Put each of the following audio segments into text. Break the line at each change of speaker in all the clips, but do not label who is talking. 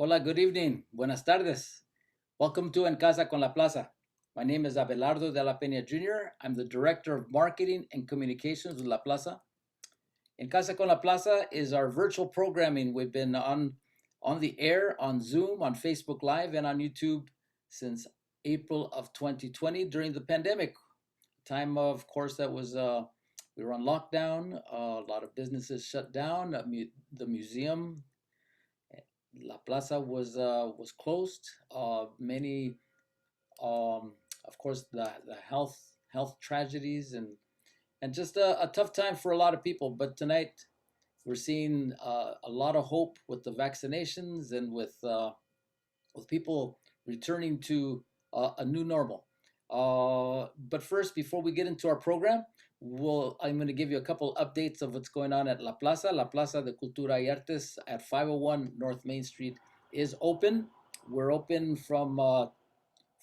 Hola, good evening. Buenas tardes. Welcome to En Casa con la Plaza. My name is Abelardo de la Peña Jr. I'm the Director of Marketing and Communications with La Plaza. En Casa con la Plaza is our virtual programming. We've been on the air, on Zoom, on Facebook Live, and on YouTube since April of 2020 during the pandemic. Time, of course, that was we were on lockdown. A lot of businesses shut down. The museum, La Plaza was closed. Many, of course, the health tragedies and just a tough time for a lot of people. But tonight we're seeing a lot of hope with the vaccinations and with people returning to a new normal. But first, before we get into our program, I'm going to give you a couple updates of what's going on at La Plaza. La Plaza de Cultura y Artes at 501 North Main Street is open. We're open from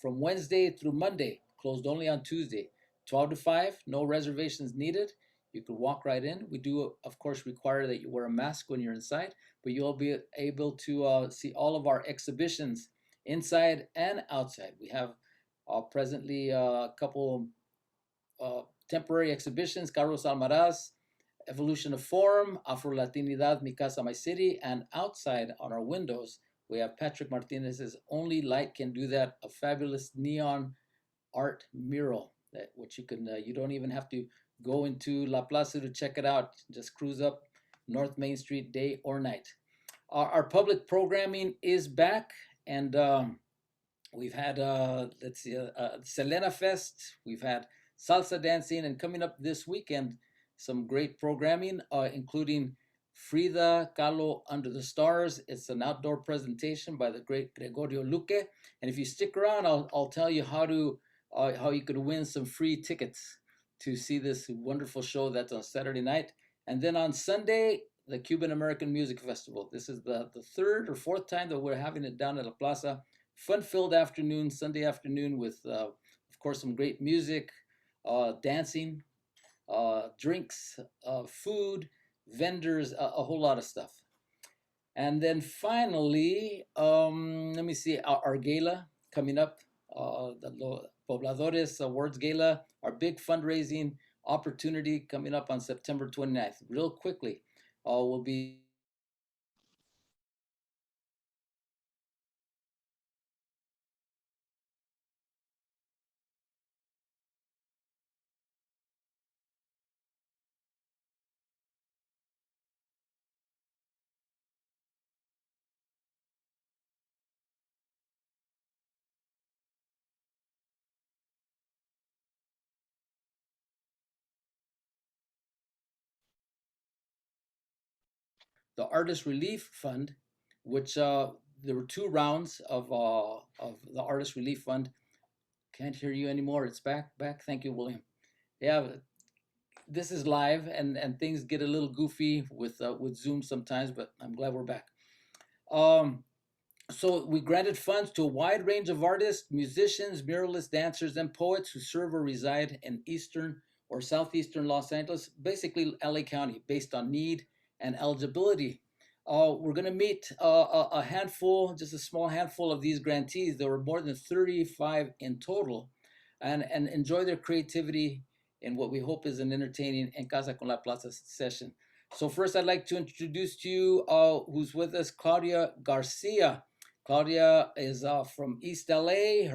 Wednesday through Monday, closed only on Tuesday, 12 to 5, no reservations needed. You can walk right in. We do, of course, require that you wear a mask when you're inside, but you'll be able to see all of our exhibitions inside and outside. We have presently a couple temporary exhibitions, Carlos Almaraz, Evolution of Form, Afro Latinidad, Mi Casa, My City, and outside on our windows, we have Patrick Martinez's Only Light Can Do That, a fabulous neon art mural that which you can you don't even have to go into La Plaza to check it out. Just cruise up North Main Street day or night. Our public programming is back, and we've had let's see, Selena Fest. We've had salsa dancing, and coming up this weekend, some great programming, including Frida Kahlo Under the Stars. It's an outdoor presentation by the great Gregorio Luque. And if you stick around, I'll tell you how you could win some free tickets to see this wonderful show that's on Saturday night. And then on Sunday, the Cuban American Music Festival. This is the third or fourth time that we're having it down at La Plaza. Fun-filled afternoon, Sunday afternoon with, of course, some great music, dancing, drinks, food, vendors, a whole lot of stuff. And then finally, let me see, our gala coming up, the Pobladores Awards Gala, our big fundraising opportunity coming up on September 29th. Real quickly, will be the Artist Relief Fund, which there were two rounds of the Artist Relief Fund. Can't hear you anymore. It's back. Thank you, William. Yeah, this is live, and things get a little goofy with Zoom sometimes, but I'm glad we're back. So we granted funds to a wide range of artists, musicians, muralists, dancers, and poets who serve or reside in eastern or southeastern Los Angeles, basically LA County, based on need and eligibility. We're going to meet a handful, just a small handful of these grantees. There were more than 35 in total, and enjoy their creativity in what we hope is an entertaining En Casa con la Plaza session. So first, I'd like to introduce to you who's with us, Claudia Garcia. Claudia is from East LA.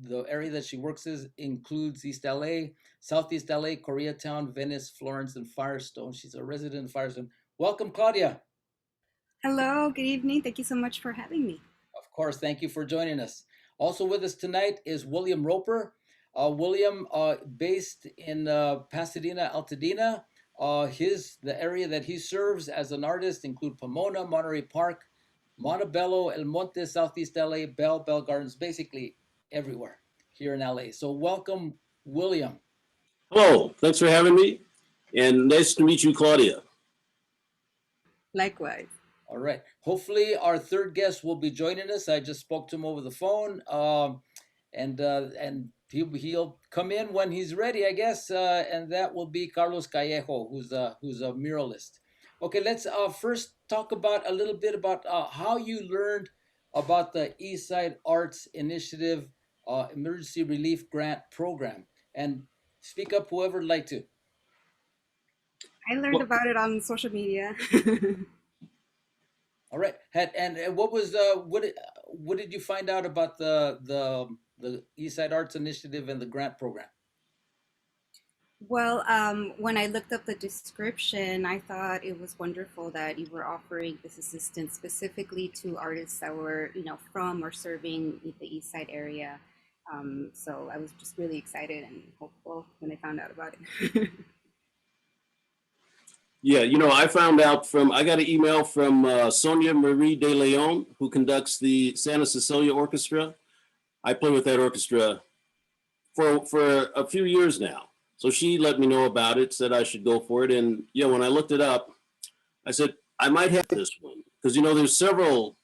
The area that she works in includes East LA, Southeast LA, Koreatown, Venice, Florence, and Firestone. She's a resident in Firestone. Welcome, Claudia.
Hello, good evening. Thank you so much for having me.
Of course, thank you for joining us. Also with us tonight is William Roper. William, based in Pasadena, Altadena. The area that he serves as an artist include Pomona, Monterey Park, Montebello, El Monte, Southeast LA, Bell Gardens, basically everywhere here in LA. So welcome, William.
Hello, thanks for having me, and nice to meet you, Claudia.
Likewise.
All right. Hopefully, our third guest will be joining us. I just spoke to him over the phone, and he'll come in when he's ready, I guess. And that will be Carlos Callejo, who's a muralist. Okay, let's first talk about a little bit about how you learned about the Eastside Arts Initiative Emergency Relief Grant Program. And speak up, whoever would like to.
I learned
Well,
about it on social media.
All right. And what was what did you find out about the Eastside Arts Initiative and the grant program?
Well, when I looked up the description, I thought it was wonderful that you were offering this assistance specifically to artists that were, from or serving the East Side area. So I was just really excited and hopeful when I found out about it.
yeah, I got an email from Sonia Marie De Leon, who conducts the Santa Cecilia Orchestra. I play with that orchestra for a few years now. So she let me know about it, said I should go for it. And yeah, when I looked it up, I said, I might have this one. Because, there's several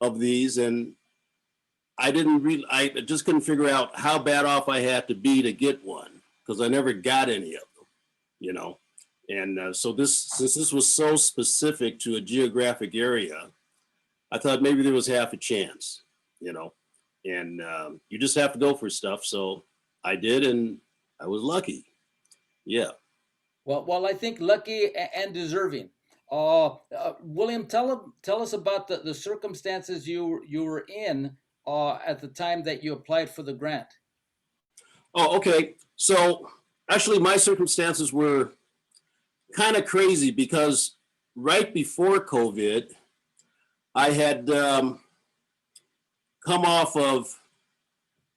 of these, and I just couldn't figure out how bad off I had to be to get one, because I never got any of them. And so since this was so specific to a geographic area, I thought maybe there was half a chance, and you just have to go for stuff. So I did, and I was lucky. Yeah.
Well, I think lucky and deserving. William, tell us about the circumstances you were in at the time that you applied for the grant.
Oh, okay. So actually, my circumstances were kind of crazy because right before COVID, I had come off of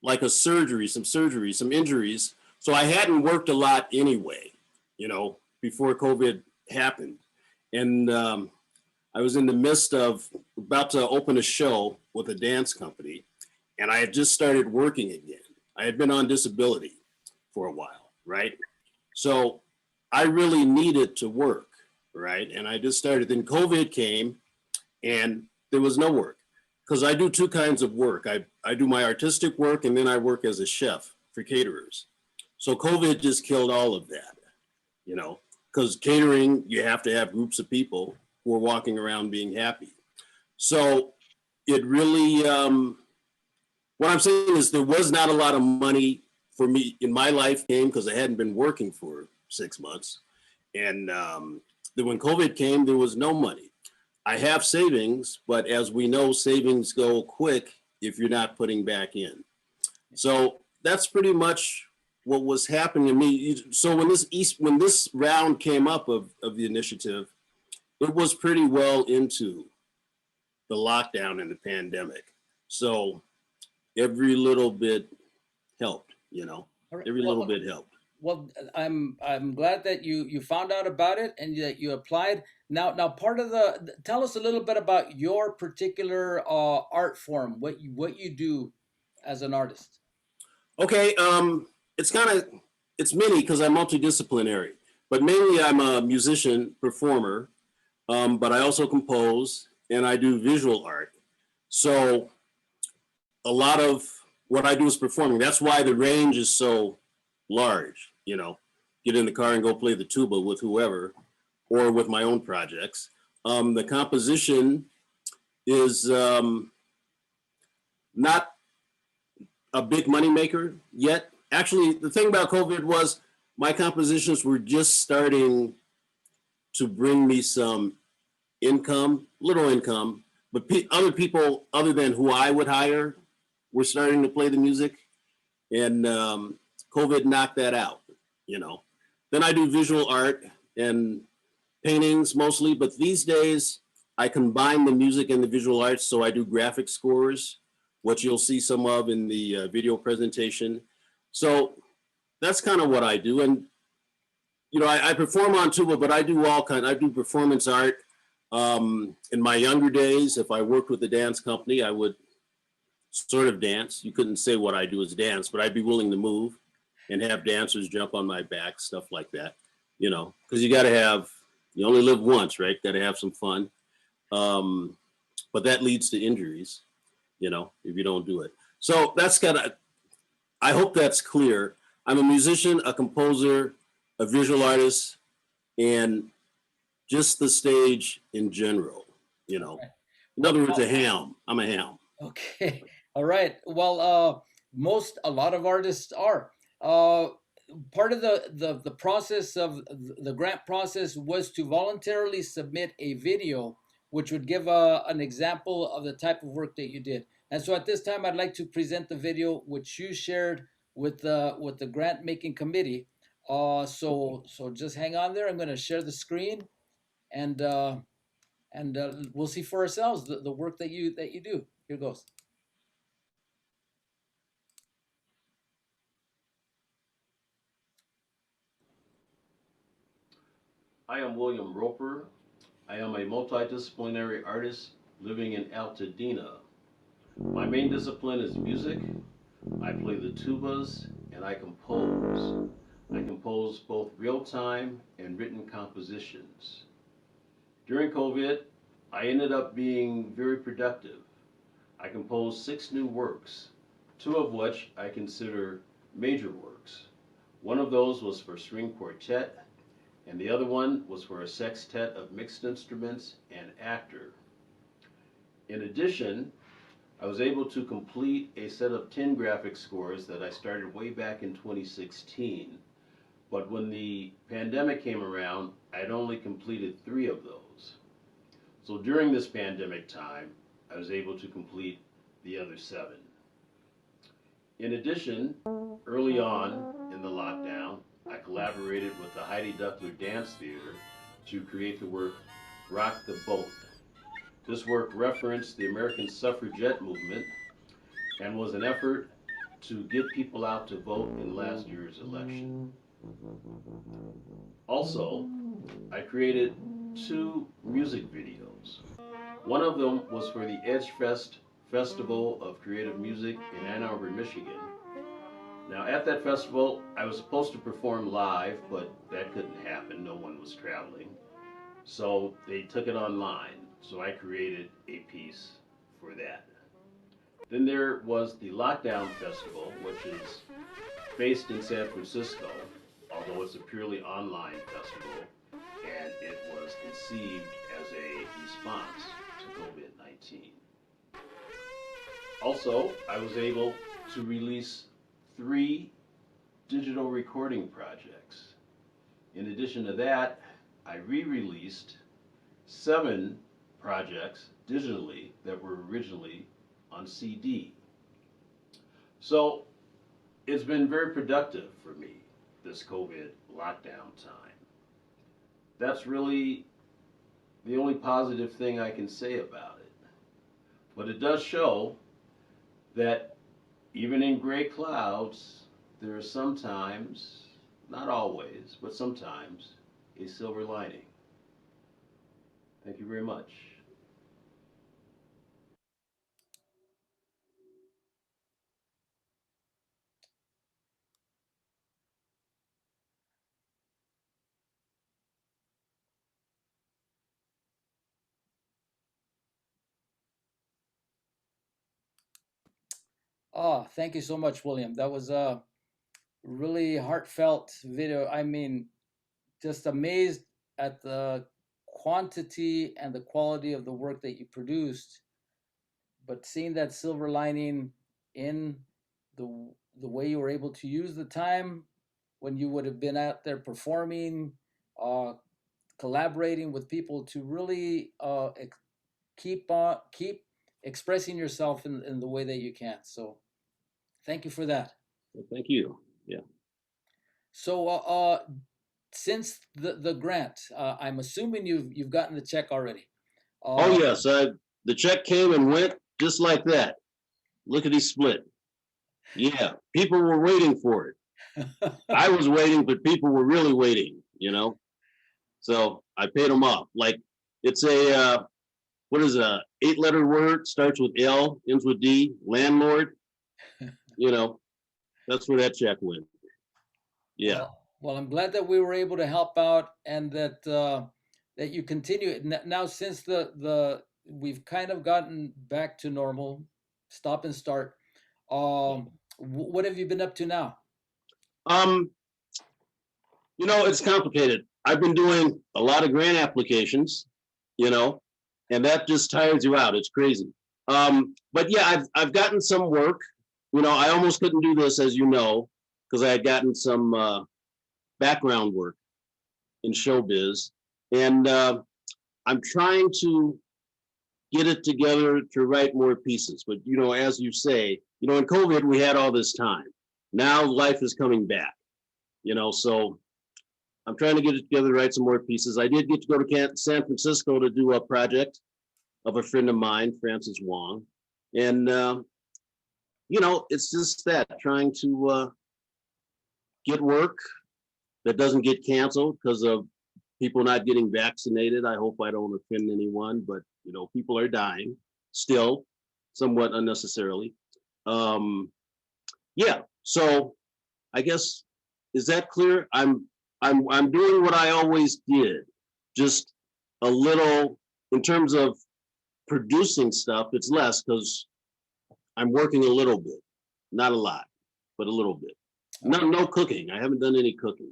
like some injuries. So I hadn't worked a lot anyway, before COVID happened. And I was in the midst of about to open a show with a dance company, and I had just started working again. I had been on disability for a while, right? So I really needed to work, right? And I just started. Then COVID came, and there was no work because I do two kinds of work. I do my artistic work, and then I work as a chef for caterers. So COVID just killed all of that, because catering, you have to have groups of people who are walking around being happy. So it really, what I'm saying is there was not a lot of money for me in my life came because I hadn't been working for 6 months. And then when COVID came, there was no money. I have savings, but as we know, savings go quick if you're not putting back in. So that's pretty much what was happening to me. So when this round came up of the initiative, it was pretty well into the lockdown and the pandemic. So every little bit helped,
All right.
every little bit helped.
Well, I'm glad that you found out about it and that you applied. Now tell us a little bit about your particular art form, what you do as an artist.
Okay, it's many because I'm multidisciplinary, but mainly I'm a musician, performer, but I also compose and I do visual art. So a lot of what I do is performing. That's why the range is so large, get in the car and go play the tuba with whoever or with my own projects. The composition is not a big moneymaker yet. Actually, the thing about COVID was my compositions were just starting to bring me some income, little income, but other people other than who I would hire were starting to play the music, and COVID knocked that out, Then I do visual art and paintings mostly, but these days I combine the music and the visual arts, so I do graphic scores, what you'll see some of in the video presentation. So that's kind of what I do. And, I perform on tuba, but I do I do performance art. In my younger days, if I worked with a dance company, I would sort of dance. You couldn't say what I do is dance, but I'd be willing to move and have dancers jump on my back, stuff like that, because you only live once, right? Got to have some fun. But that leads to injuries, if you don't do it. So I hope that's clear. I'm a musician, a composer, a visual artist, and just the stage in general, In other words, a ham. I'm a ham.
Okay. All right. Well, a lot of artists are. Part of the process of the grant process was to voluntarily submit a video, which would give an example of the type of work that you did. And so at this time, I'd like to present the video which you shared with the grant making committee. So just hang on there. I'm going to share the screen, and we'll see for ourselves the work that you do. Here goes.
I am William Roper. I am a multidisciplinary artist living in Altadena. My main discipline is music. I play the tubas and I compose. I compose both real-time and written compositions. During COVID, I ended up being very productive. I composed 6 new works, 2 of which I consider major works. One of those was for string quartet, and the other one was for a sextet of mixed instruments and actor. In addition, I was able to complete a set of 10 graphic scores that I started way back in 2016, but when the pandemic came around, I'd only completed 3 of those. So during this pandemic time, I was able to complete the other 7. In addition, early on in the lockdown, I collaborated with the Heidi Duckler Dance Theater to create the work Rock the Boat. This work referenced the American suffragette movement and was an effort to get people out to vote in last year's election. Also, I created 2 music videos. One of them was for the Edgefest Festival of Creative Music in Ann Arbor, Michigan. Now, at that festival, I was supposed to perform live, but that couldn't happen. No one was traveling. So they took it online. So I created a piece for that. Then there was the Lockdown Festival, which is based in San Francisco, although it's a purely online festival, and it was conceived as a response to COVID-19. Also, I was able to release 3 digital recording projects. In addition to that, I re-released 7 projects digitally that were originally on CD. So it's been very productive for me, this COVID lockdown time. That's really the only positive thing I can say about it. But it does show that even in gray clouds, there is sometimes, not always, but sometimes, a silver lining. Thank you very much.
Oh, thank you so much, William. That was a really heartfelt video. I mean, just amazed at the quantity and the quality of the work that you produced, but seeing that silver lining in the way you were able to use the time when you would have been out there performing, uh, collaborating with people to really keep expressing yourself in the way that you can. So thank you for that.
Well, thank you. Yeah.
So since the grant, I'm assuming you've gotten the check already.
Oh yes, the check came and went just like that. Lickety split. Yeah, people were waiting for it. I was waiting, but people were really waiting, you know. So I paid them off. Like it's a what is a 8-letter word? Starts with L, ends with D. Landlord. You know, that's where that check went. Yeah.
Well, I'm glad that we were able to help out, and that you continue now since the we've kind of gotten back to normal, stop and start. What have you been up to now?
Um, it's complicated. I've been doing a lot of grant applications, you know, and that just tires you out. It's crazy. But yeah, I've gotten some work. You know, I almost couldn't do this, as you know, because I had gotten some background work in showbiz, and I'm trying to get it together to write more pieces. But you know, as you say, you know, in COVID we had all this time. Now life is coming back. You know, so I'm trying to get it together, write some more pieces. I did get to go to San Francisco to do a project of a friend of mine, Francis Wong, and you know, it's just that trying to get work that doesn't get canceled because of people not getting vaccinated. I hope I don't offend anyone, but you know, people are dying still, somewhat unnecessarily. Yeah, so I guess, is that clear? I'm doing what I always did, just a little in terms of producing stuff. It's less because I'm working a little bit, not a lot, but a little bit. No cooking. I haven't done any cooking.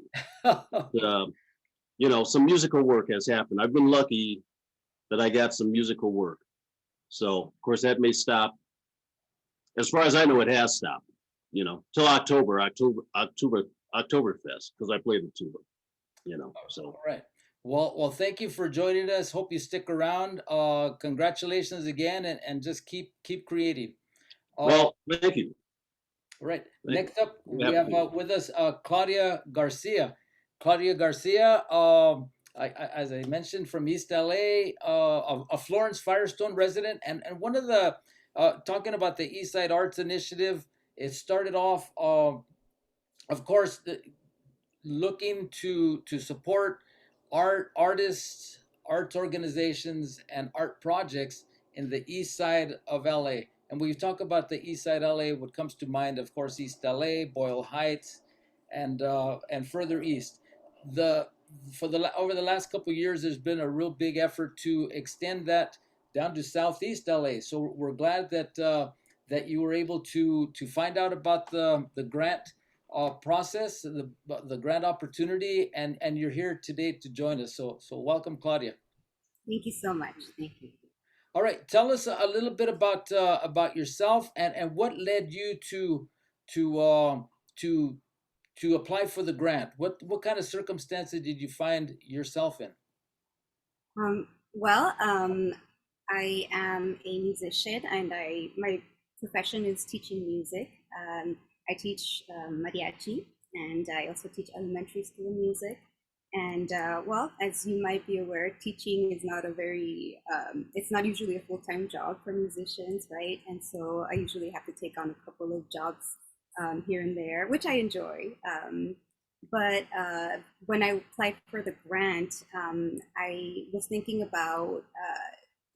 You know, some musical work has happened. I've been lucky that I got some musical work. So of course that may stop. As far as I know, it has stopped. You know, till Oktoberfest, because I play the tuba. You know, so.
All right. Well, thank you for joining us. Hope you stick around. Congratulations again, and just keep creating.
Well, thank you.
Right.
Thank
Next up,
you.
we have with us Claudia Garcia. Claudia Garcia, as I mentioned, from East LA, a Florence Firestone resident, and one of the talking about the Eastside Arts Initiative. It started off, of course, looking to support artists, arts organizations, and art projects in the east side of LA. And when you talk about the east side LA, what comes to mind, of course, East LA, Boyle Heights, and further east. The for the Over the last couple of years, there's been a real big effort to extend that down to southeast LA. So we're glad that you were able to find out about the grant process, the grant opportunity, and you're here today to join us. So welcome, Claudia.
Thank you so much. Thank you.
All right, tell us a little bit about yourself and what led you to to to apply for the grant. What kind of circumstances did you find yourself in?
Well, I am a musician, and my profession is teaching music. I teach mariachi, and I also teach elementary school music. And well, as you might be aware, teaching is not a very it's not usually a full-time job for musicians, right? And so I usually have to take on a couple of jobs here and there, which I enjoy. But when I applied for the grant, I was thinking about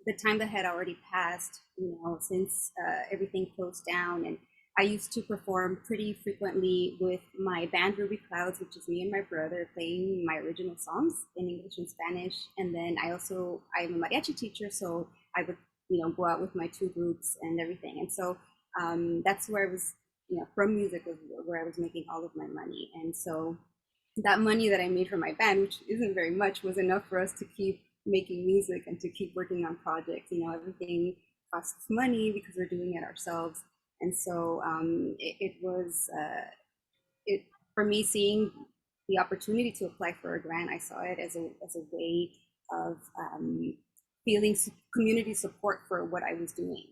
the time that had already passed, you know, since everything closed down. And I used to perform pretty frequently with my band Ruby Clouds, which is me and my brother playing my original songs in English and Spanish. And then I'm a mariachi teacher, so I would, you know, go out with my two groups and everything. And so that's where I was, you know, from music was where I was making all of my money. And so that money that I made from my band, which isn't very much, was enough for us to keep making music and to keep working on projects. You know, everything costs money because we're doing it ourselves. And so it was it for me, seeing the opportunity to apply for a grant. I saw it as a way of feeling community support for what I was doing,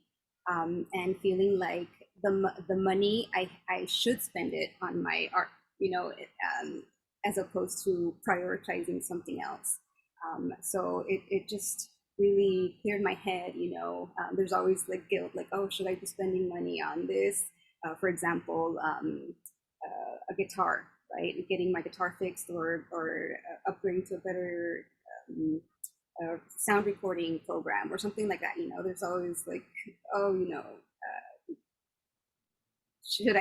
and feeling like the money I should spend it on my art, you know, as opposed to prioritizing something else. So it just really cleared my head. You know, there's always like guilt, like, oh, should I be spending money on this? For example, a guitar, right? Getting my guitar fixed, or upgrading to a better sound recording program or something like that. You know, there's always like, oh, you know, should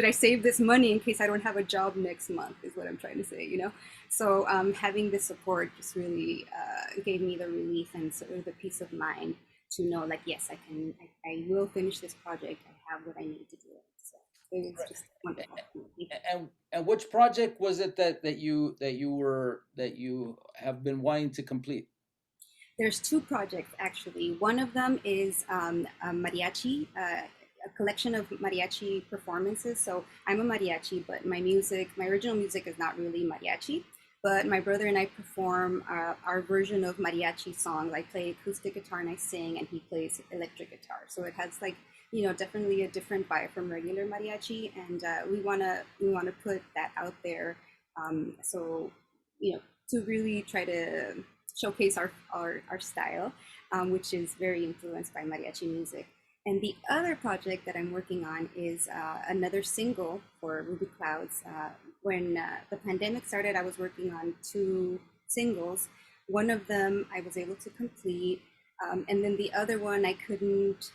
I save this money in case I don't have a job next month, is what I'm trying to say, you know. So having this support just really gave me the relief and sort of the peace of mind to know, like, yes, I will finish this project. I have what I need to do it. So it was just wonderful.
And which project was it that you have been wanting to complete?
There's two projects actually. One of them is a mariachi, a collection of mariachi performances. So I'm a mariachi, but my original music is not really mariachi. But my brother and I perform our version of mariachi songs. I play acoustic guitar and I sing, and he plays electric guitar. So it has like, definitely a different vibe from regular mariachi, and we wanna put that out there. So to really try to showcase our style, which is very influenced by mariachi music. And the other project that I'm working on is another single for Ruby Clouds. When the pandemic started, I was working on two singles. One of them I was able to complete, and then the other one I couldn't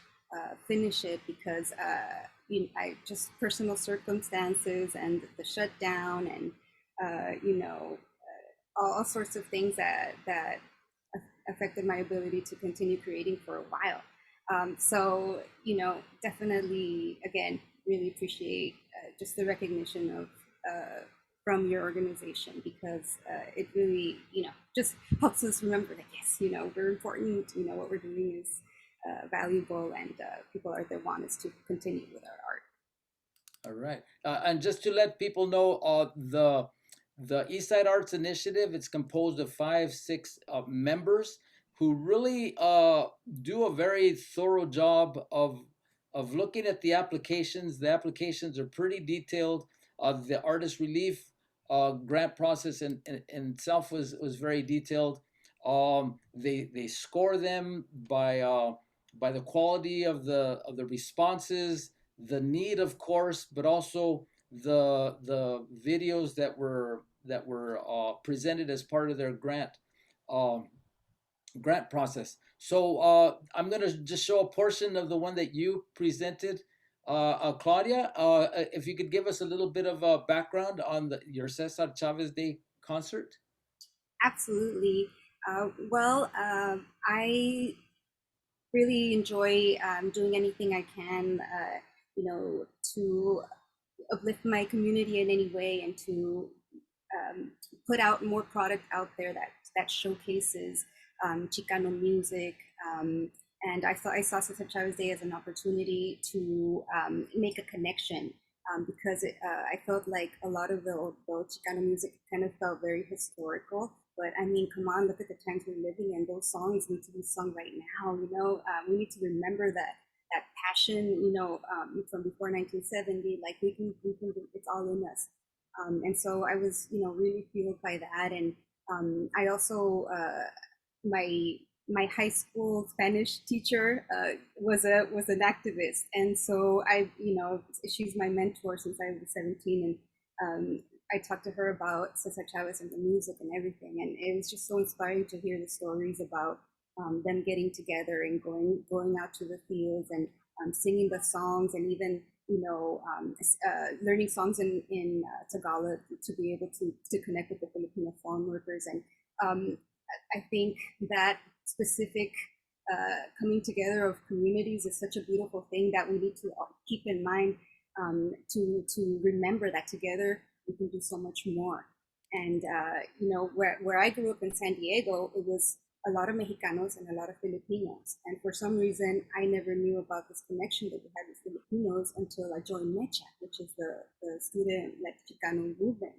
finish it because I just personal circumstances and the shutdown and all sorts of things that affected my ability to continue creating for a while. So, definitely, again, really appreciate just the recognition of from your organization, because it really, just helps us remember that, yes, we're important, what we're doing is valuable, and people out there want us to continue with our art.
All right. And just to let people know, the Eastside Arts Initiative, it's composed of 5, 6 members who really do a very thorough job of looking at the applications. The applications are pretty detailed. The artist relief grant process in itself was very detailed. They score them by the quality of the responses, the need, of course, but also the videos that were presented as part of their um, grant process. So I'm gonna just show a portion of the one that you presented, Claudia. If you could give us a little bit of a background on your Cesar Chavez Day concert.
Absolutely. Well, I really enjoy doing anything I can, to uplift my community in any way, and to put out more product out there that showcases Chicano music. And I saw Cesar Chavez Day as an opportunity to make a connection, because I felt like a lot of the old Chicano music kind of felt very historical. But I mean, come on, look at the times we're living in. Those songs need to be sung right now. We need to remember that passion, from before 1970. Like we can, it's all in us. And so I was, really fueled by that. And I also, my my high school Spanish teacher was an activist, and so she's my mentor since I was 17, and I talked to her about Cesar Chavez and the music and everything, and it was just so inspiring to hear the stories about them getting together and going out to the fields and singing the songs, and even learning songs in Tagalog to be able to connect with the Filipino farm workers. And I think that specific coming together of communities is such a beautiful thing that we need to keep in mind, to remember that together we can do so much more. And where I grew up in San Diego, it was a lot of Mexicanos and a lot of Filipinos. And for some reason, I never knew about this connection that we had with Filipinos until I joined Mecha, which is the student like Chicano movement,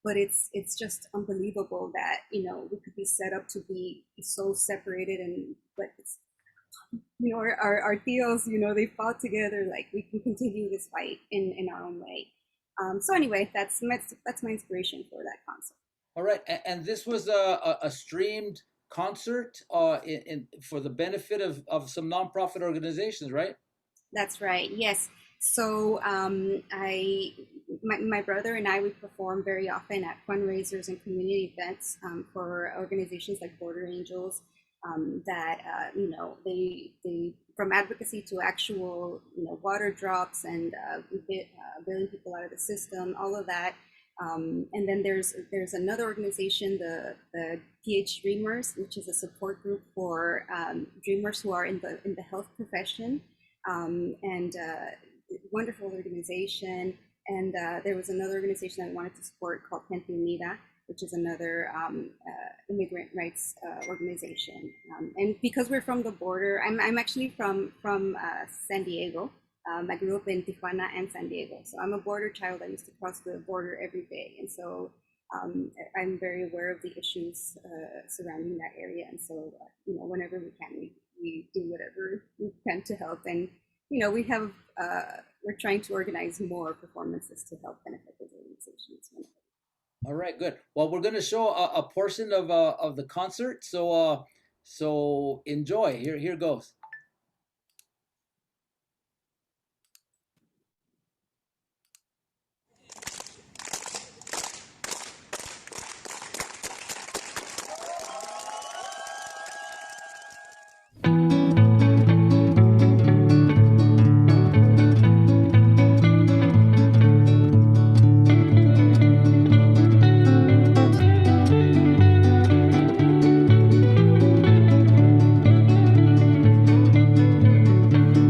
But it's just unbelievable that we could be set up to be so separated, and but it's our tios, they fought together. Like we can continue this fight in our own way. So anyway, that's my inspiration for that concert.
All right, and this was a streamed concert for the benefit of some nonprofit organizations, right?
That's right. Yes. So my brother and I, we perform very often at fundraisers and community events for organizations like Border Angels, that they from advocacy to actual water drops and bailing people out of the system, all of that. And then there's another organization, the PH Dreamers, which is a support group for dreamers who are in the health profession, and wonderful organization. And there was another organization that I wanted to support called Gente Unida, which is another immigrant rights organization. And because we're from the border, I'm actually from San Diego. I grew up in Tijuana and San Diego, so I'm a border child. I used to cross the border every day, and so I'm very aware of the issues surrounding that area. And so, whenever we can, we do whatever we can to help. And we're trying to organize more performances to help benefit those organizations.
All right, good. Well, we're going to show a portion of the concert, so enjoy. Here goes.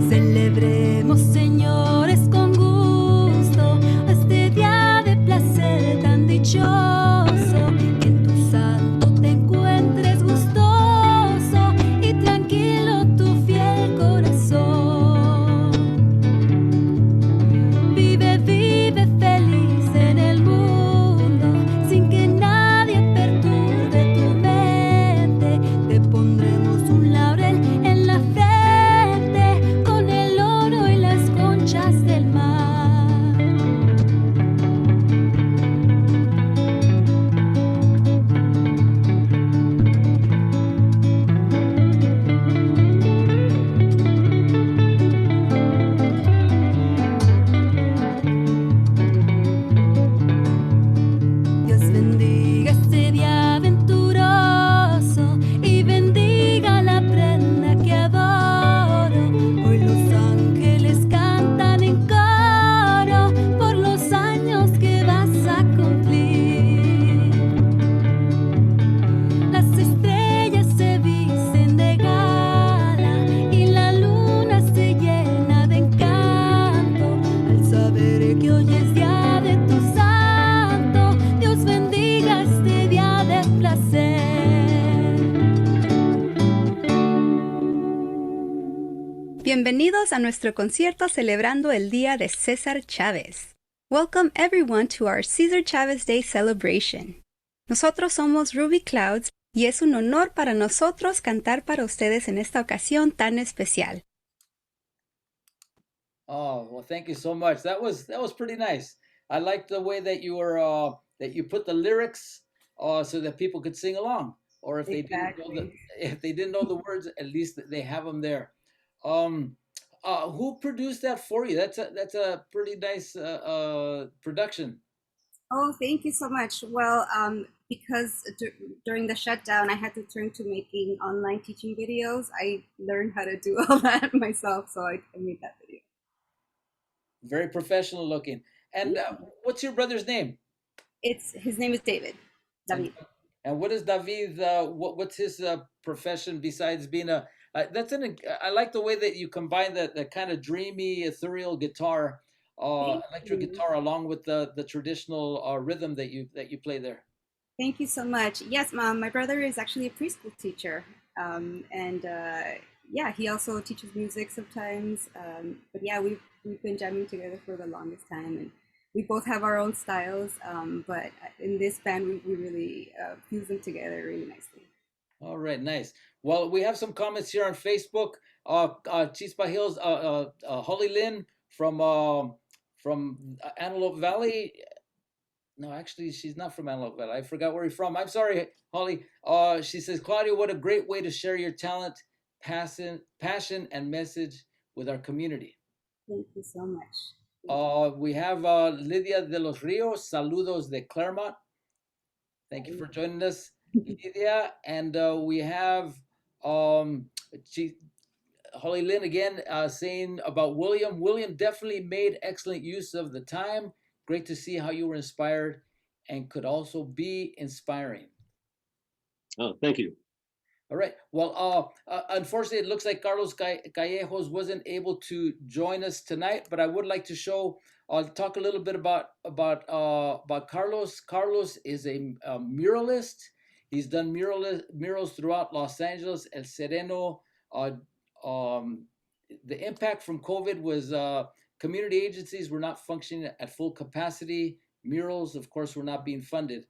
Celebremos, señores, con gusto este día de placer tan dichoso. Que en tu santo te encuentres gustoso y tranquilo tu fiel corazón. Vive, vive feliz en el mundo sin que nadie perturbe tu mente. Te pondremos un laurel en la frente con el oro y las conchas del mar. Dios bendiga este día venturoso y bendiga la prenda que adoro. Hoy los ángeles cantan en coro por los años que vas a cumplir. Las estrellas se visten de gala y la luna se llena de encanto al saber que hoy es día de tu santo. Dios bendiga este día de placer.
Bienvenidos a nuestro concierto celebrando el Día de César Chávez. Welcome everyone to our Cesar Chavez Day celebration. Nosotros somos Ruby Clouds y es un honor para nosotros cantar para ustedes en esta ocasión tan especial.
Oh, well, thank you so much. That was pretty nice. I liked the way that you were that you put the lyrics so that people could sing along, or if they didn't know
Exactly.
if they didn't know the words, at least they have them there. Um, who produced that for you? That's a pretty nice production.
Oh, thank you so much. Well, because during the shutdown, I had to turn to making online teaching videos. I learned how to do all that myself, so I made that video.
Very professional looking. And what's your brother's name?
His name is David.
And,
David.
and what is David? What's his profession besides being a? I like the way that you combine the kind of dreamy, ethereal guitar,
Thank
electric
you.
guitar, along with the traditional rhythm that you play there.
Thank you so much. Yes, Mom, my brother is actually a preschool teacher. And yeah, he also teaches music sometimes. But yeah, we've been jamming together for the longest time. And we both have our own styles. But in this band, we really fuse them together really nicely.
All right, nice. Well, we have some comments here on Facebook. Chispa Hills, Holly Lynn from Antelope Valley. No, actually, she's not from Antelope Valley. I forgot where you're from. I'm sorry, Holly. She says, Claudia, what a great way to share your talent, passion, and message with our community.
Thank you so much.
We have Lydia de los Rios. Saludos de Claremont. Thank you for joining us, Lydia. And we have Holly Lynn again saying about William. William definitely made excellent use of the time. Great to see how you were inspired and could also be inspiring.
Oh, thank you.
All right. Well, unfortunately, it looks like Carlos Callejos wasn't able to join us tonight, but I would like to show. I'll talk a little bit about Carlos. Carlos is a muralist. He's done murals throughout Los Angeles, El Sereno. Uh, um, the impact from COVID was community agencies were not functioning at full capacity. Murals, of course, were not being funded.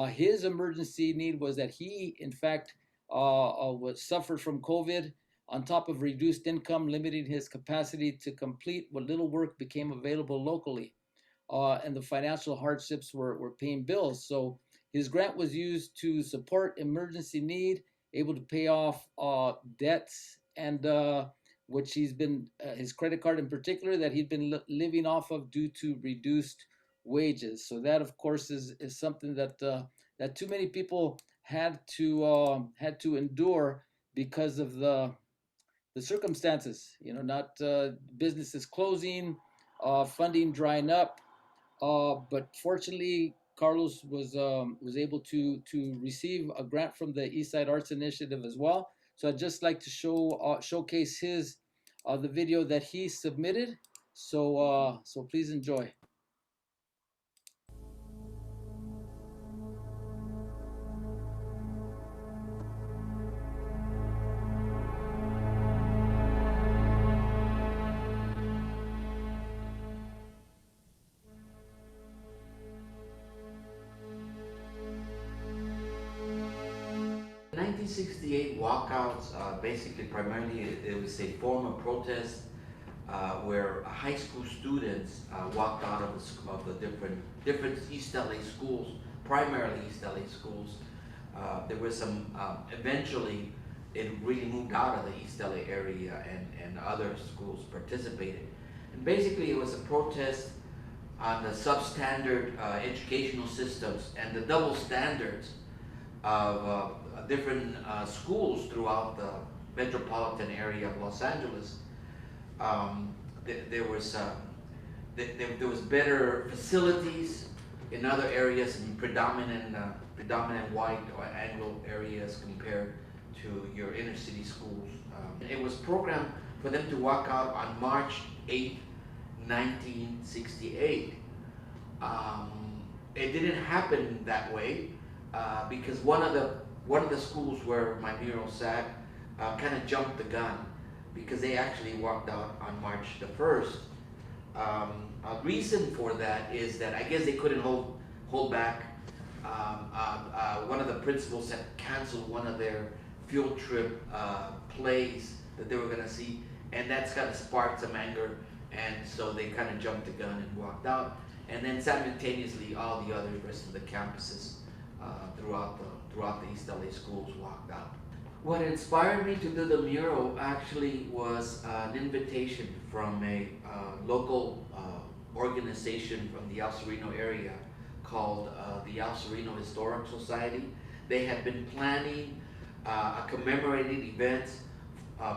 His emergency need was that he, in fact, was suffered from COVID, on top of reduced income, limiting his capacity to complete what little work became available locally. And the financial hardships were paying bills. So his grant was used to support emergency need, able to pay off debts, and which he's been, his credit card in particular, that he'd been living off of due to reduced wages. So that, of course, is something that too many people had to endure because of the circumstances. You know, not businesses closing, funding drying up. But fortunately, Carlos was able to receive a grant from the Eastside Arts Initiative as well. So I'd just like to showcase his the video that he submitted. So please enjoy.
1968 walkouts, basically primarily it was a form of protest where high school students walked out of the different East LA schools, primarily East LA schools. There was some, eventually it really moved out of the East LA area and other schools participated. And basically it was a protest on the substandard educational systems and the double standards of different schools throughout the metropolitan area of Los Angeles. There was better facilities in other areas, in predominant white or Anglo areas compared to your inner city schools. It was programmed for them to walk out on March 8, 1968. It didn't happen that way because one of the schools where my mural sat kind of jumped the gun because they actually walked out on March the 1st. A reason for that is that I guess they couldn't hold back. One of the principals had canceled one of their field trip plays that they were going to see, and that's kind of sparked some anger, and so they kind of jumped the gun and walked out. And then simultaneously, all the other rest of the campuses throughout the East LA schools walked out. What inspired me to do the mural actually was an invitation from a local organization from the El Sereno area called the El Sereno Historic Society. They had been planning a commemorating event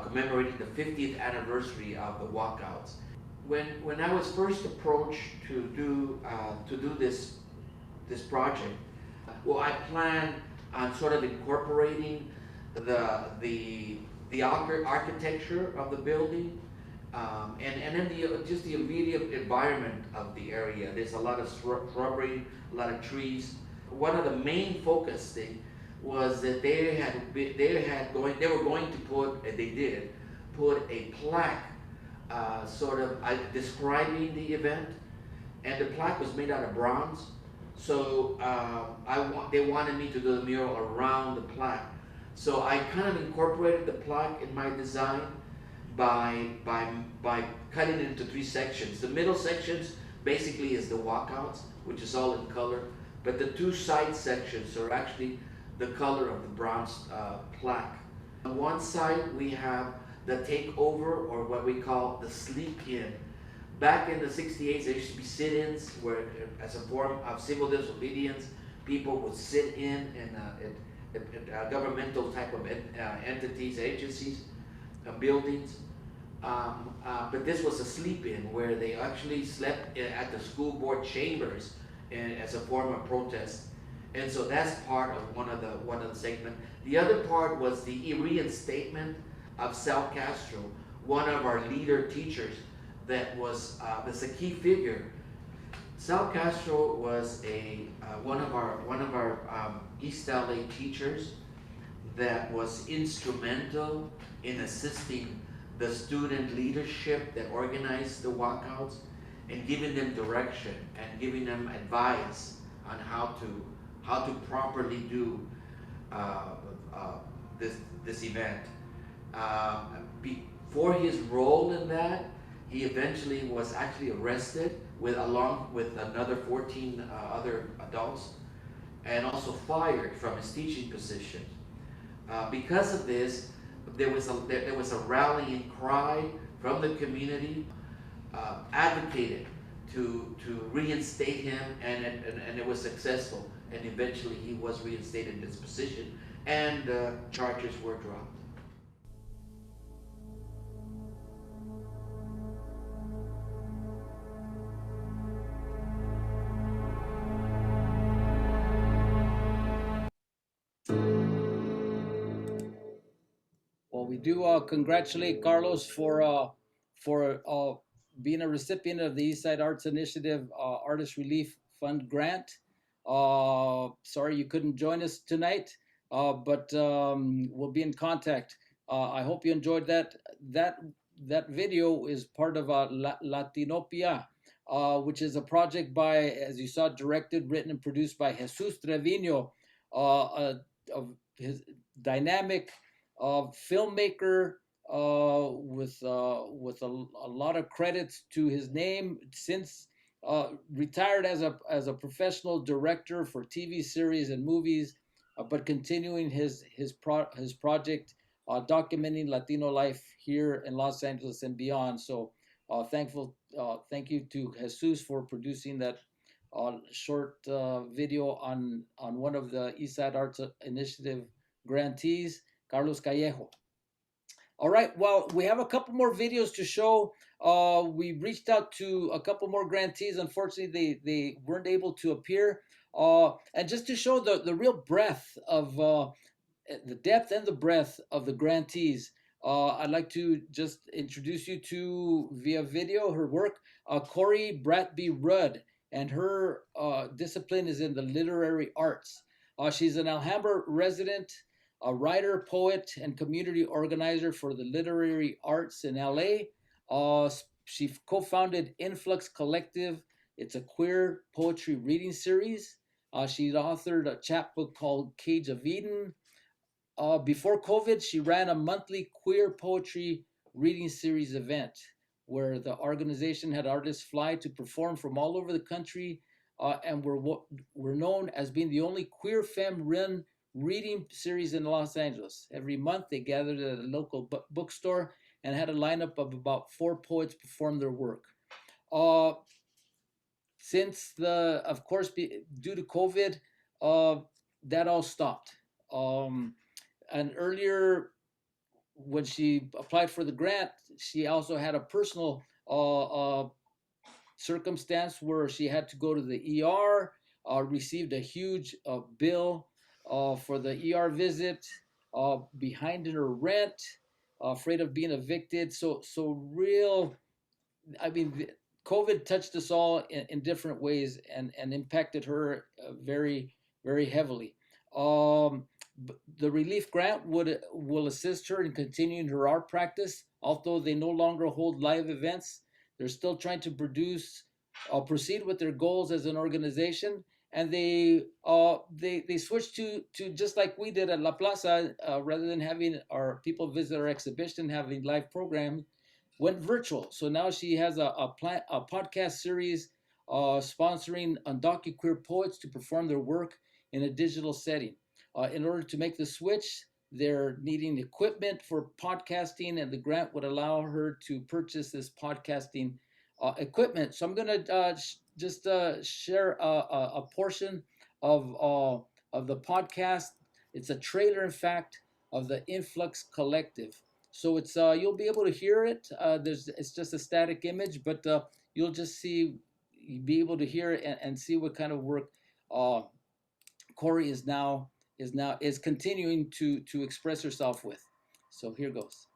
commemorating the 50th anniversary of the walkouts. When I was first approached to do this project, well, I planned on sort of incorporating the architecture of the building, and then just the immediate environment of the area. There's a lot of shrubbery, a lot of trees. One of the main focus thing was that they were going to put, and they did, put a plaque sort of describing the event, and the plaque was made out of bronze. So they wanted me to do the mural around the plaque. So I kind of incorporated the plaque in my design by cutting it into 3 sections. The middle sections basically is the walkouts, which is all in color, but the 2 side sections are actually the color of the bronze plaque. On one side we have the takeover, or what we call the sleep-in. Back in the 68s, there used to be sit-ins where, as a form of civil disobedience, people would sit in governmental type of entities, agencies, buildings. But this was a sleep-in where they actually slept at the school board chambers as a form of protest. And so that's part of one of the segment. The other part was the reinstatement of Sal Castro, one of our leader teachers that was that's a key figure. Sal Castro was a one of our East LA teachers that was instrumental in assisting the student leadership that organized the walkouts and giving them direction and giving them advice on how to properly do uh, uh, this event. Uh, for his role in that, he eventually was actually arrested along with another 14 other adults, and also fired from his teaching position. Because of this, there was a rallying cry from the community, advocated to reinstate him, and it was successful. And eventually, he was reinstated in his position, and charges were dropped.
Well, we do congratulate Carlos for being a recipient of the Eastside Arts Initiative Artist Relief Fund grant. Sorry you couldn't join us tonight, but we'll be in contact. I hope you enjoyed that. That video is part of Latinopia, which is a project by, as you saw, directed, written, and produced by Jesus Trevino, of his dynamic filmmaker with a lot of credits to his name, since retired as a professional director for TV series and movies, but continuing his project, documenting Latino life here in Los Angeles and beyond. So thank you to Jesus for producing that short video on one of the Eastside Arts Initiative grantees, Carlos Callejo. All right, well, we have a couple more videos to show. We reached out to a couple more grantees. Unfortunately, they weren't able to appear. And just to show the real breadth of the depth and the breadth of the grantees, I'd like to just introduce you to, via video, her work, Corey Bratby Rudd, and her discipline is in the literary arts. She's an Alhambra resident, a writer, poet, and community organizer for the literary arts in LA. She co-founded Influx Collective. It's a queer poetry reading series. She's authored a chapbook called Cage of Eden. Before COVID, she ran a monthly queer poetry reading series event where the organization had artists fly to perform from all over the country, and were known as being the only queer femme-run reading series in Los Angeles. Every month, they gathered at a local bookstore and had a lineup of about 4 poets perform their work. Since of course, due to COVID, that all stopped. And earlier, when she applied for the grant, she also had a personal circumstance where she had to go to the ER, received a huge bill for the ER visit, behind in her rent, afraid of being evicted. So real, I mean, COVID touched us all in different ways and impacted her very, very heavily. The relief grant will assist her in continuing her art practice, although they no longer hold live events. They're still trying to proceed with their goals as an organization, and they switched to just like we did at La Plaza, rather than having our people visit our exhibition, having live programs, went virtual. So now she has a podcast series sponsoring undocuqueer poets to perform their work in a digital setting. In order to make the switch, they're needing equipment for podcasting, and the grant would allow her to purchase this podcasting equipment. So I'm going to just share a portion of the podcast. It's a trailer, in fact, of the Influx Collective. So it's you'll be able to hear it. It's just a static image, but you'll just be able to hear it and see what kind of work Corey is continuing to express herself with. So here goes.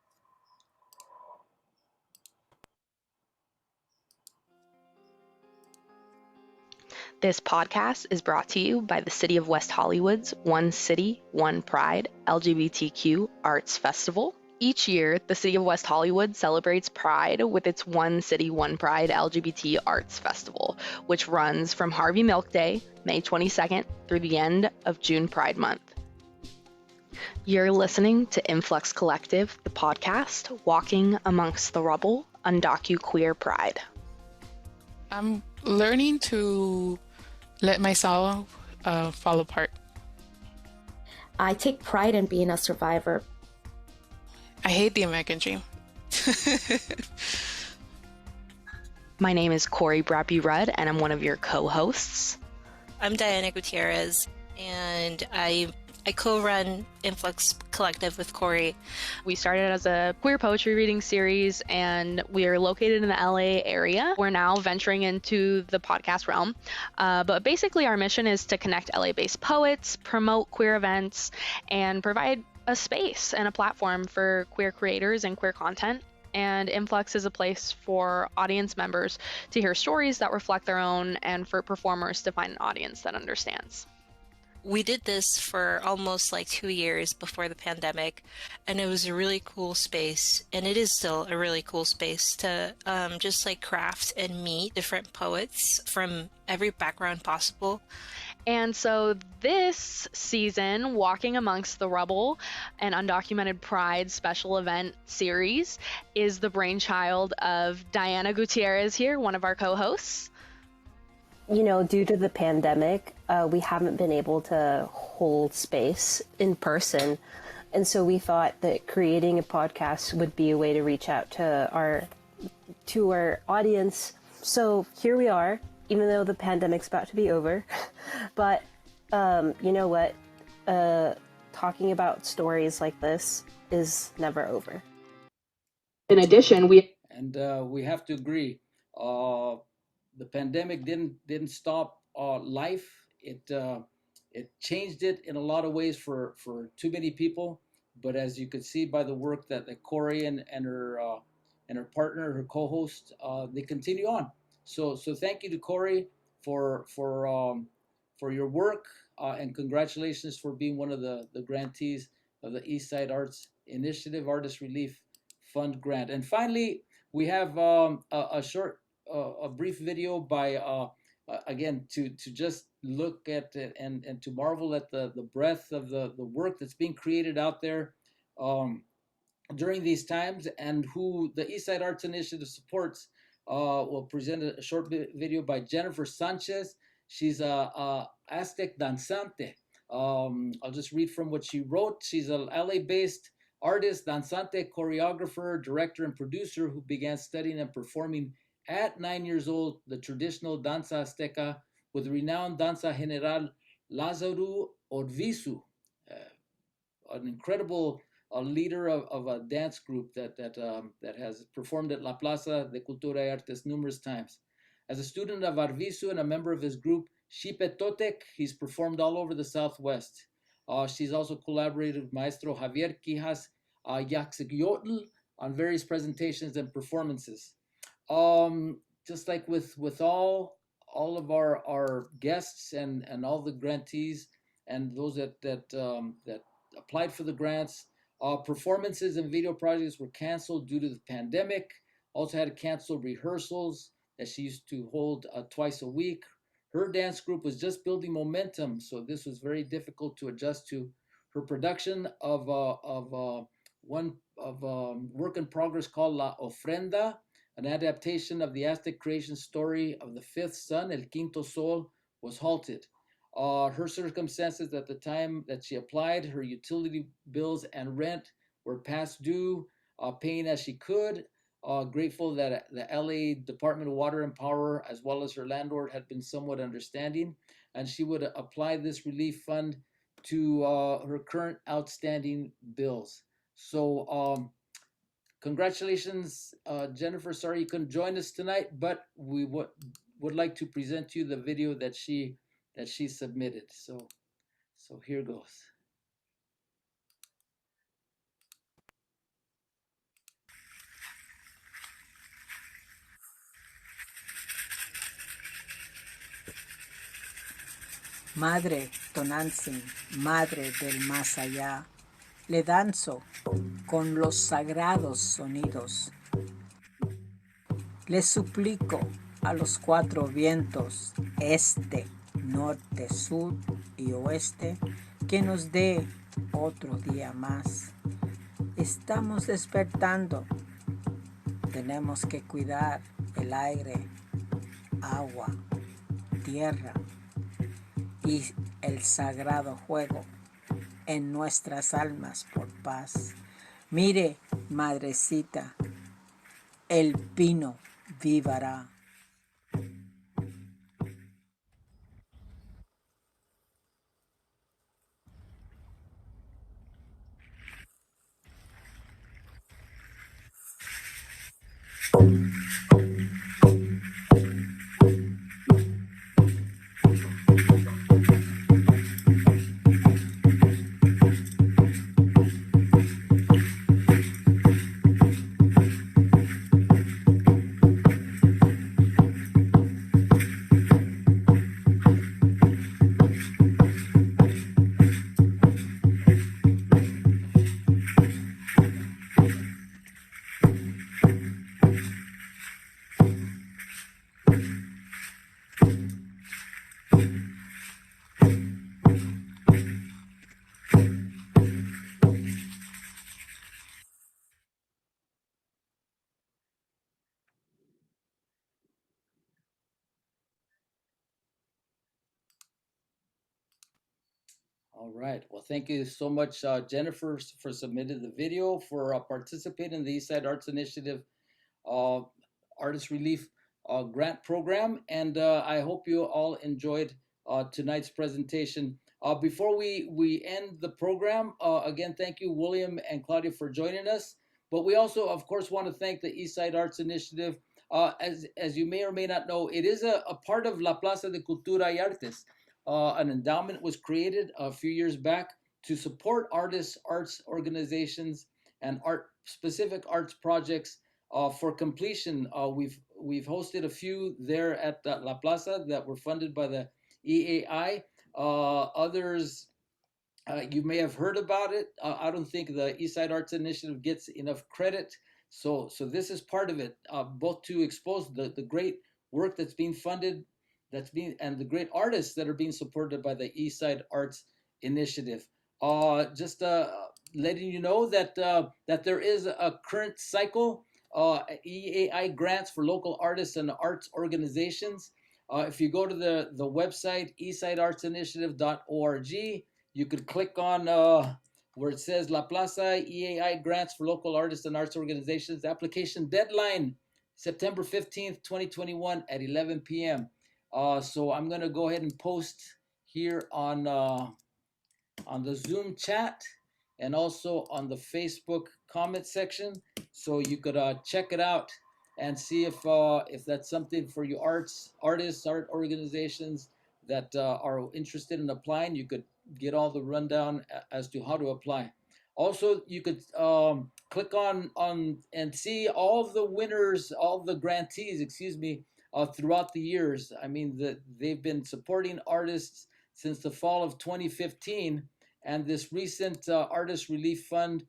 This podcast is brought to you by the City of West Hollywood's One City, One Pride LGBTQ Arts Festival. Each year, the City of West Hollywood celebrates Pride with its One City, One Pride LGBT Arts Festival, which runs from Harvey Milk Day, May 22nd, through the end of June Pride Month. You're listening to Influx Collective, the podcast, Walking Amongst the Rubble, Undocu Queer Pride.
I'm learning to let myself fall apart.
I take pride in being a survivor.
I hate the American dream.
My name is Corey Brappy-Rudd, and I'm one of your co-hosts.
I'm Diana Gutierrez, and I co-run Influx Collective with Corey.
We started as a queer poetry reading series, and we are located in the LA area. We're now venturing into the podcast realm. But basically, our mission is to connect LA-based poets, promote queer events, and provide a space and a platform for queer creators and queer content. And Influx is a place for audience members to hear stories that reflect their own, and for performers to find an audience that understands.
We did this for almost like 2 years before the pandemic, and it was a really cool space, and it is still a really cool space to just like craft and meet different poets from every background possible.
And so this season, Walking Amongst the Rubble, an Undocumented Pride special event series, is the brainchild of Diana Gutierrez here, one of our co-hosts.
You know, due to the pandemic, we haven't been able to hold space in person. And so we thought that creating a podcast would be a way to reach out to our audience. So here we are, even though the pandemic's about to be over. But you know what? Talking about stories like this is never over.
In addition, we
have to agree. The pandemic didn't stop life. It changed it in a lot of ways for too many people. But as you could see by the work that Corey and her partner, her co-host, they continue on. So thank you to Corey for your work, and congratulations for being one of the grantees of the Eastside Arts Initiative Artist Relief Fund grant. And finally, we have a brief video by again to just look at it and to marvel at the breadth of the work that's being created out there during these times, and who the Eastside Arts Initiative supports. We'll present a short video by Jennifer Sanchez. She's a Aztec danzante. I'll just read from what she wrote. She's a LA-based artist, danzante, choreographer, director, and producer who began studying and performing at 9 years old the traditional danza azteca with renowned danza general Lázaro Orvizu, an incredible leader of a dance group that has performed at La Plaza de Cultura y Artes numerous times. As a student of Arvizu and a member of his group Xipe Totec, he's performed all over the Southwest. She's also collaborated with Maestro Javier Quijas Yaxyotl on various presentations and performances. Just like with all of our guests and all the grantees and those that applied for the grants, performances and video projects were canceled due to the pandemic. Also had to cancel rehearsals that she used to hold twice a week. Her dance group was just building momentum, so this was very difficult to adjust to. Her production of work in progress called La Ofrenda, an adaptation of the Aztec creation story of the fifth sun, El Quinto Sol, was halted. Her circumstances at the time that she applied, her utility bills and rent were past due, paying as she could. Grateful that the LA Department of Water and Power, as well as her landlord, had been somewhat understanding, and she would apply this relief fund to her current outstanding bills. So congratulations, Jennifer. Sorry you couldn't join us tonight, but we would like to present you the video that she submitted. So So here goes.
Madre Tonantzin, madre del más allá, le danzo con los sagrados sonidos. Le suplico a los cuatro vientos, este, norte, sur y oeste, que nos dé otro día más. Estamos despertando. Tenemos que cuidar el aire, agua, tierra y el sagrado juego en nuestras almas por paz. Mire, madrecita, el pino vivará.
All right. Well, thank you so much, Jennifer, for submitting the video, for participating in the Eastside Arts Initiative uh, Artist Relief Grant Program. And I hope you all enjoyed tonight's presentation. Before we end the program, again, thank you, William and Claudia, for joining us. But we also, of course, want to thank the Eastside Arts Initiative. As you may or may not know, it is a part of La Plaza de Cultura y Artes. An endowment was created a few years back to support artists, arts organizations, and specific arts projects for completion. We've hosted a few there at La Plaza that were funded by the EAI. Others you may have heard about it. I don't think the Eastside Arts Initiative gets enough credit. So this is part of it, both to expose the great work that's being funded, and the great artists that are being supported by the Eastside Arts Initiative. Just letting you know that that there is a current cycle, EAI grants for local artists and arts organizations. If you go to the website eastsideartsinitiative.org, you could click on where it says La Plaza EAI grants for local artists and arts organizations. The application deadline, September 15th, 2021 at 11 p.m. So I'm going to go ahead and post here on the Zoom chat and also on the Facebook comment section, so you could check it out and see if that's something for you artists, art organizations that are interested in applying. You could get all the rundown as to how to apply. Also, you could click on and see all of the winners, all of the grantees, excuse me, throughout the years. I mean, they've been supporting artists since the fall of 2015, and this recent Artist Relief Fund,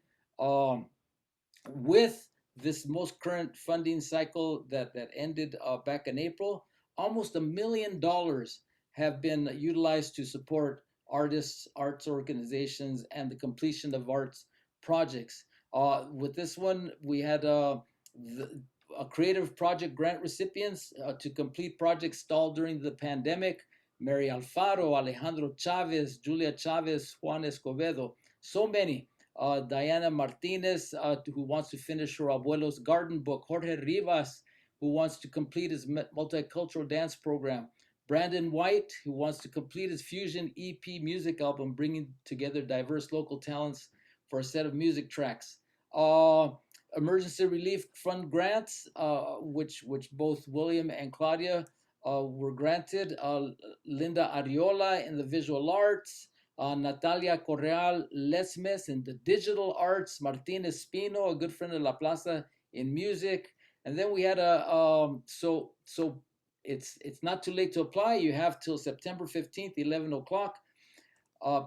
with this most current funding cycle that ended back in April, almost $1 million have been utilized to support artists, arts organizations, and the completion of arts projects. With this one, we had a creative project grant recipients to complete projects stalled during the pandemic: Mary Alfaro, Alejandro Chavez, Julia Chavez, Juan Escobedo, so many. Diana Martinez, who wants to finish her Abuelo's Garden book. Jorge Rivas, who wants to complete his multicultural dance program. Brandon White, who wants to complete his Fusion EP music album, bringing together diverse local talents for a set of music tracks. Emergency Relief Fund grants, which both William and Claudia were granted. Linda Ariola in the visual arts. Natalia Correal Lesmes in the digital arts, Martin Espino, a good friend of La Plaza, in music. And then we had so it's not too late to apply. You have till September 15th, 11 o'clock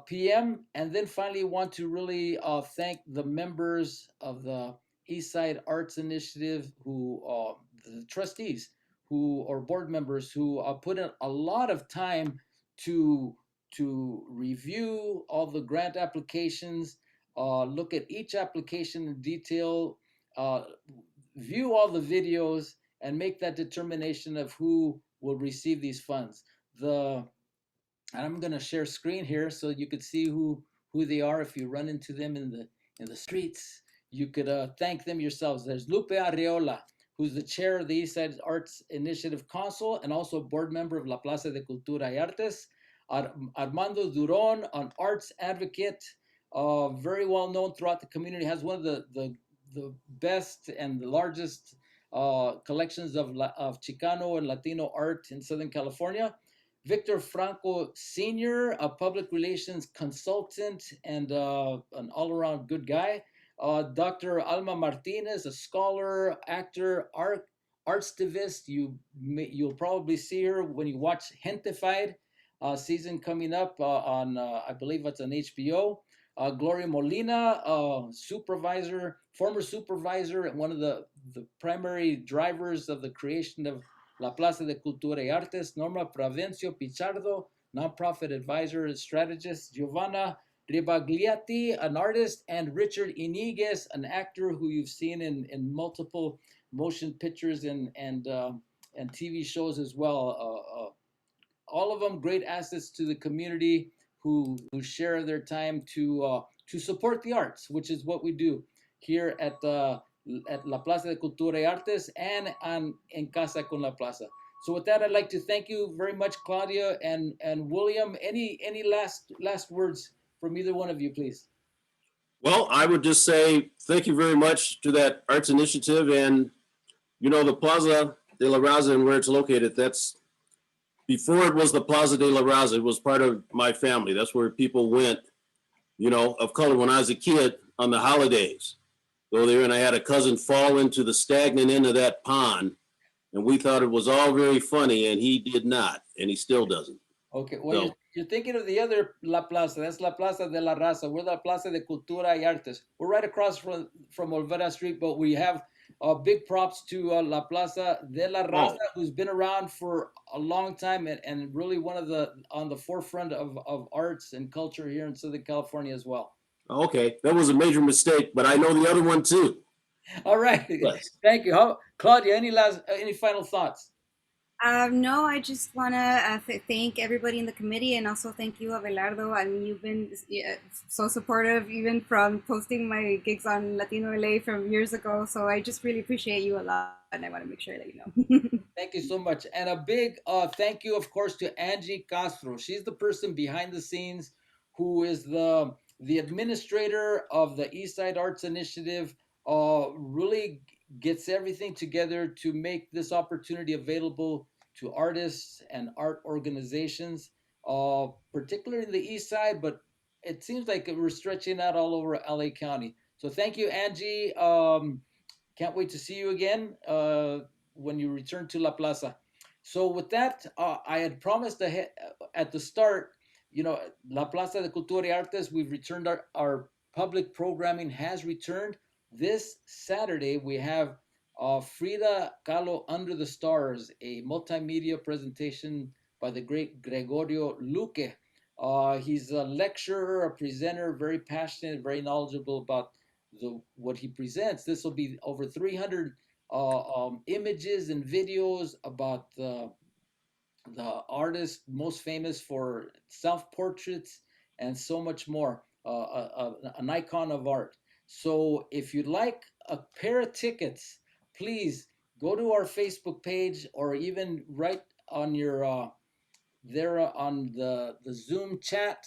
p.m. And then finally want to really thank the members of the Eastside Arts Initiative, who the trustees who or board members who put in a lot of time to review all the grant applications, look at each application in detail, uh, view all the videos, and make that determination of who will receive these funds. And I'm going to share screen here so you could see who they are. If you run into them in the streets, you could thank them yourselves. There's Lupe Arreola, who's the chair of the Eastside Arts Initiative Council and also a board member of La Plaza de Cultura y Artes. Armando Duron, an arts advocate, very well known throughout the community, has one of the best and the largest collections of Chicano and Latino art in Southern California. Victor Franco Sr., a public relations consultant and an all-around good guy. Dr. Alma Martinez, a scholar, actor, artstivist. You'll probably see her when you watch Gentified season coming up on, I believe it's on HBO. Gloria Molina, supervisor, former supervisor, and one of the primary drivers of the creation of La Plaza de Cultura y Artes. Norma Pravencio Pichardo, nonprofit advisor and strategist. Giovanna Ribagliati, an artist, and Richard Iniguez, an actor who you've seen in multiple motion pictures and TV shows as well. All of them great assets to the community who share their time to support the arts, which is what we do here at La Plaza de Cultura y Artes and on En Casa con La Plaza. So with that, I'd like to thank you very much, Claudia and William. Any last words from either one of you, please?
Well, I would just say thank you very much to that arts initiative. And, you know, the Plaza de la Raza and where it's located, that's before it was the Plaza de la Raza, it was part of my family. That's where people went, you know, of color when I was a kid on the holidays. Go there, and I had a cousin fall into the stagnant end of that pond, and we thought it was all very funny, and he did not, and he still doesn't.
Okay, well, so, you're thinking of the other La Plaza. That's La Plaza de la Raza. We're La Plaza de Cultura y Artes. We're right across from Olvera Street, but we have big props to La Plaza de la Raza, who's been around for a long time and really one of on the forefront of arts and culture here in Southern California as well.
Okay, that was a major mistake, but I know the other one too.
All right, yes. Thank you. Claudia, any final thoughts?
No, I just want to thank everybody in the committee and also thank you, Abelardo. I mean, you've been so supportive, even from posting my gigs on Latino LA from years ago. So I just really appreciate you a lot, and I want to make sure that you know.
Thank you so much. And a big thank you, of course, to Angie Castro. She's the person behind the scenes who is the administrator of the Eastside Arts Initiative, really gets everything together to make this opportunity available to artists and art organizations, particularly in the East Side, but it seems like we're stretching out all over LA County. So thank you, Angie. Can't wait to see you again when you return to La Plaza. So with that, I had promised at the start, you know, La Plaza de Cultura y Artes, we've returned our public programming has returned. This Saturday, we have Frida Kahlo Under the Stars, a multimedia presentation by the great Gregorio Luque. He's a lecturer, a presenter, very passionate, very knowledgeable about what he presents. This will be over 300 images and videos about the artist most famous for self-portraits and so much more, an icon of art. So if you'd like a pair of tickets, please go to our Facebook page or even right on your there on the Zoom chat.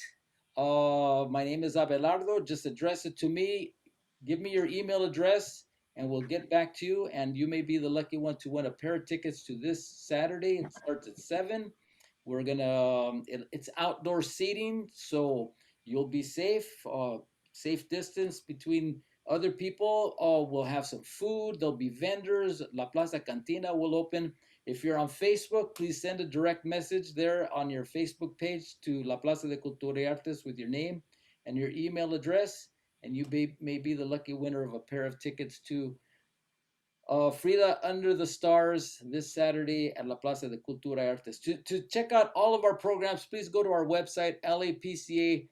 My name is Abelardo. Just address it to me. Give me your email address and we'll get back to you. And you may be the lucky one to win a pair of tickets to this Saturday. It starts at 7. We're gonna, it's outdoor seating. So You'll be safe, safe distance between other people. We'll have some food. There'll be vendors. La Plaza Cantina will open. If you're on Facebook, please send a direct message there on your Facebook page to La Plaza de Cultura y Artes with your name and your email address, and you may be the lucky winner of a pair of tickets to Frida Under the Stars this Saturday at La Plaza de Cultura y Artes. To check out all of our programs, please go to our website, lapca.org.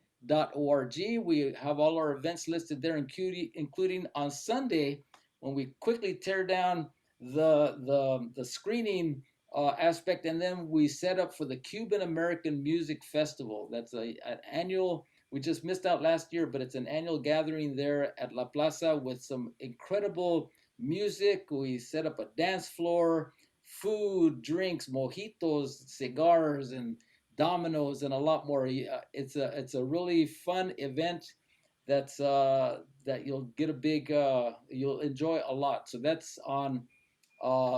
We have all our events listed there, including on Sunday, when we quickly tear down the screening aspect, and then we set up for the Cuban American Music Festival. That's an annual, we just missed out last year, but it's an annual gathering there at La Plaza with some incredible music. We set up a dance floor, food, drinks, mojitos, cigars, and dominoes, and a lot more. It's a really fun event that you'll get a big you'll enjoy a lot. So that's on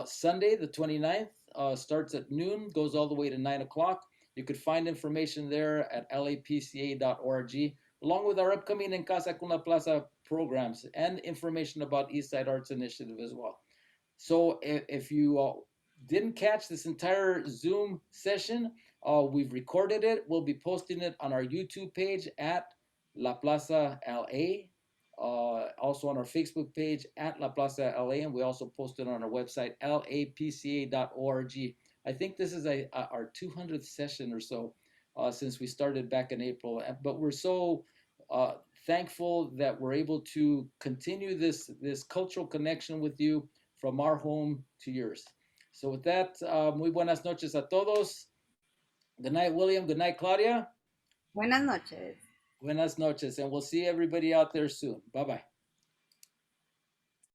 Sunday the 29th. Starts at noon, goes all the way to 9 o'clock. You could find information there at lapca.org, along with our upcoming En Casa con la Plaza programs and information about Eastside Arts Initiative as well. So if you didn't catch this entire Zoom session, we've recorded it. We'll be posting it on our YouTube page at La Plaza LA, also on our Facebook page at La Plaza LA, and we also posted on our website, lapca.org. I think this is our 200th session or so since we started back in April, but we're so thankful that we're able to continue this cultural connection with you from our home to yours. So with that, muy buenas noches a todos. Good night, William. Good night, Claudia.
Buenas noches.
Buenas noches, and we'll see everybody out there soon. Bye-bye.